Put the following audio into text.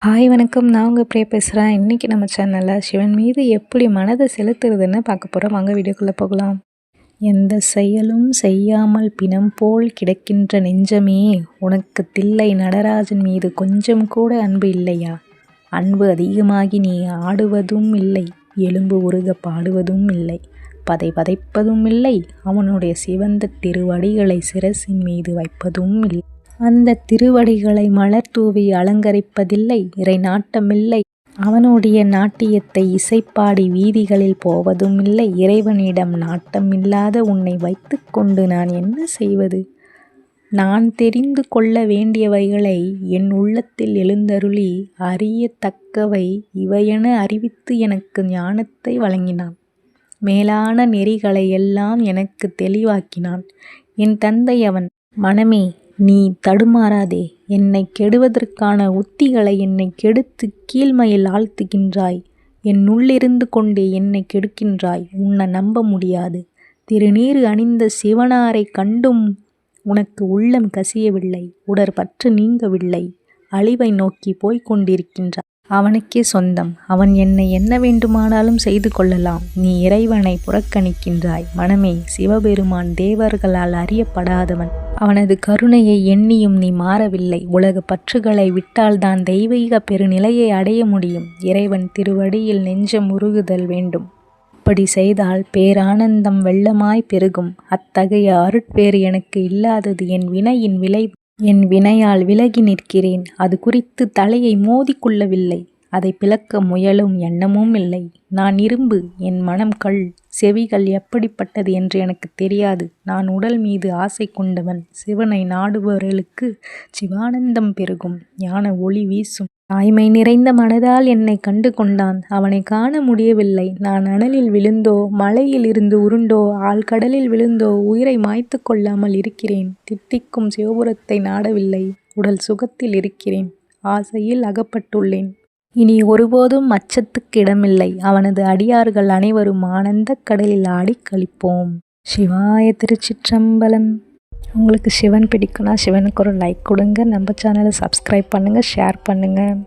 Hi வணக்கம். நான் உங்கள் பிரியா பேசுகிறேன். இன்றைக்கி நம்ம சேனலில் சிவன் மீது எப்படி மனதை செலுத்துறதுன்னு பார்க்க போகிறோம். வாங்க வீடியோக்குள்ளே போகலாம். எந்த செயலும் செய்யாமல் பிணம் போல் கிடக்கின்ற நெஞ்சமே, உனக்கு தில்லை நடராஜன் மீது கொஞ்சம் கூட அன்பு இல்லையா? அன்பு அதிகமாகி நீ ஆடுவதும் இல்லை, எலும்பு உருக பாடுவதும் இல்லை, பதை பதைப்பதும் இல்லை, அவனுடைய சிவந்த திருவடிகளை சிரசின் மீது வைப்பதும் இல்லை. அந்த திருவடிகளை மலர் தூவி அலங்கரிப்பதில்லை, இறை நாட்டமில்லை. அவனுடைய நாட்டியத்தை இசைப்பாடி வீதிகளில் போவதும் இல்லை. இறைவனிடம் நாட்டமில்லாத உன்னை வைத்து கொண்டு நான் என்ன செய்வது? நான் தெரிந்து கொள்ள வேண்டியவைகளை என் உள்ளத்தில் எழுந்தருளி அறியத்தக்கவை இவையென அறிவித்து எனக்கு ஞானத்தை வழங்கினான். மேலான நெறிகளை எல்லாம் எனக்கு தெளிவாக்கினான் என் தந்தை அவன். மனமே, நீ தடுமாறாதே. என்னை கெடுவதற்கான உத்திகளை என்னை கெடுத்து கீழ்மையில் ஆழ்த்துகின்றாய். என் உள்ளிருந்து கொண்டே என்னை கெடுக்கின்றாய். உன்னை நம்ப முடியாது. திருநீறு அணிந்த சிவனாரை கண்டும் உனக்கு உள்ளம் கசியவில்லை, உடற்பற்று நீங்கவில்லை. அழிவை நோக்கி போய்க் கொண்டிருக்கின்றாய். அவனுக்கே சொந்தம். அவன் என்னை என்ன வேண்டுமானாலும் செய்து கொள்ளலாம். நீ இறைவனை புறக்கணிக்கின்றாய். மனமே, சிவபெருமான் தேவர்களால் அறியப்படாதவன். அவனது கருணையை எண்ணியும் நீ மாறவில்லை. உலக பற்றுகளை விட்டால்தான் தெய்வீக பெருநிலையை அடைய முடியும். இறைவன் திருவடியில் நெஞ்சம் உருகுதல் வேண்டும். அப்படி செய்தால் பேரானந்தம் வெள்ளமாய் பெருகும். அத்தகைய அருட்பேறு எனக்கு இல்லாதது என் வினையின் விளைவு. என் வினையால் விலகி நிற்கிறேன். அது குறித்து தலையை மோதிக்கொள்ளவில்லை. அதை பிளக்க முயலும் எண்ணமும் இல்லை. நான் இரும்பு, என் மனம் கல். செவிகள் எப்படிப்பட்டது என்று எனக்கு தெரியாது. நான் உடல் மீது ஆசை கொண்டவன். சிவனை நாடுபவர்களுக்கு சிவானந்தம் பெருகும், ஞான ஒளி வீசும். தாய்மை நிறைந்த மனதால் என்னை கண்டு கொண்டான். அவனை காண முடியவில்லை. நான் அனலில் விழுந்தோ, மலையில் இருந்து உருண்டோ, ஆழ்கடலில் விழுந்தோ உயிரை மாய்த்து கொள்ளாமல் இருக்கிறேன். தித்திக்கும் சிவபுரத்தை நாடவில்லை. உடல் சுகத்தில் இருக்கிறேன். ஆசையில் அகப்பட்டுள்ளேன். இனி ஒருபோதும் அச்சத்துக்கு இடமில்லை. அவனது அடியார்கள் அனைவரும் ஆனந்தக் கடலில் ஆடி கழிப்போம். சிவாய திருச்சிற்றம்பலம். உங்களுக்கு சிவன் பிடிக்கும்னா சிவனுக்கு ஒரு லைக் கொடுங்க. நம்ம சேனலை சப்ஸ்கிரைப் பண்ணுங்கள், ஷேர் பண்ணுங்கள்.